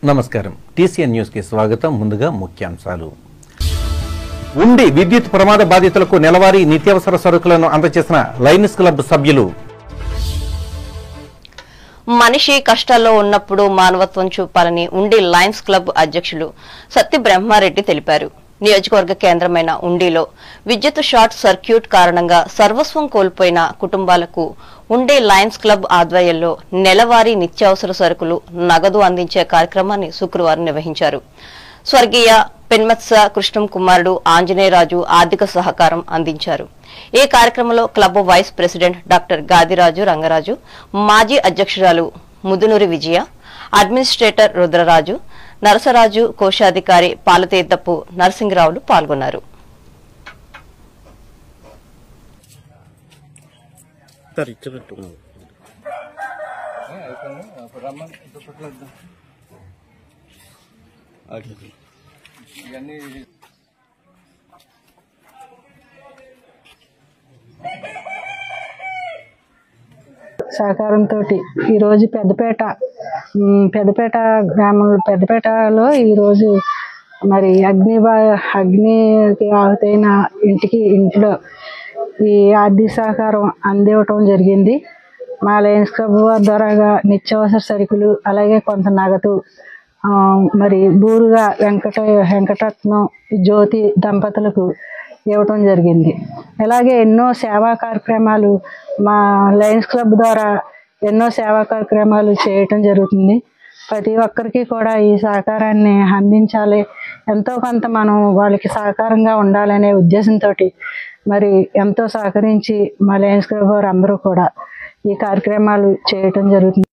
నమస్కారం. TCN news కి స్వాగతం. ముందుగా ముఖ్యాంశాలు. ఉండి విద్యుత్ ప్రమాద బాధితులకు నెలవారీ నిత్యావసర సరుకులను అందజేసిన లయన్స్ క్లబ్ సభ్యులు. మనిషి కష్టాల్లో ఉన్నప్పుడు మానవత్వం చూపాలని ఉండి లయన్స్ క్లబ్ అధ్యక్షులు సత్య బ్రహ్మారెడ్డి తెలిపారు. నియోజకవర్గ కేంద్రమైన ఉండిలో విద్యుత్ షార్ట్ సర్క్యూట్ కారణంగా సర్వస్వం కోల్పోయిన కుటుంబాలకు ఉండి లయన్స్ క్లబ్ ఆధ్వర్యంలో నెలవారీ నిత్యావసర సరుకులు నగదు అందించే కార్యక్రమాన్ని శుక్రవారం నిర్వహించారు. స్వర్గీయ పెన్మత్స కృష్ణం కుమారుడు ఆంజనేయరాజు ఆర్థిక సహకారం అందించారు. ఈ కార్యక్రమంలో club vice president doctor Gadiraju Rangaraju, మాజీ అధ్యక్షురాలు ముదునూరి విజయ, అడ్మినిస్ట్రేటర్ రుద్రరాజు, నరసరాజు, కోశాధికారి పాలతీర్థపు నరసింగరావులు పాల్గొన్నారు. సహకారంతో ఈరోజు పెద్దపేట గ్రామంలో పెద్దపేటలో ఈరోజు మరి అగ్నికి ఆహుతైన ఇంట్లో ఈ ఆర్థిక సహకారం అందివ్వటం జరిగింది. మా లయన్స్ క్లబ్ ద్వారాగా నిత్యావసర సరుకులు, అలాగే కొంత నగదు మరి బూరుగా వెంకటరత్నం జ్యోతి దంపతులకు ఇవ్వటం జరిగింది. అలాగే ఎన్నో సేవా కార్యక్రమాలు మా లయన్స్ క్లబ్ ద్వారా ఎన్నో సేవా కార్యక్రమాలు చేయటం జరుగుతుంది. ప్రతి ఒక్కరికి కూడా ఈ సహకారాన్ని అందించాలి, ఎంతో కొంత మనం వాళ్ళకి సహకారంగా ఉండాలనే ఉద్దేశంతో మరి ఎంతో సహకరించి మా లయన్స్ క్లబ్ వారు అందరూ కూడా ఈ కార్యక్రమాలు చేయటం జరుగుతుంది.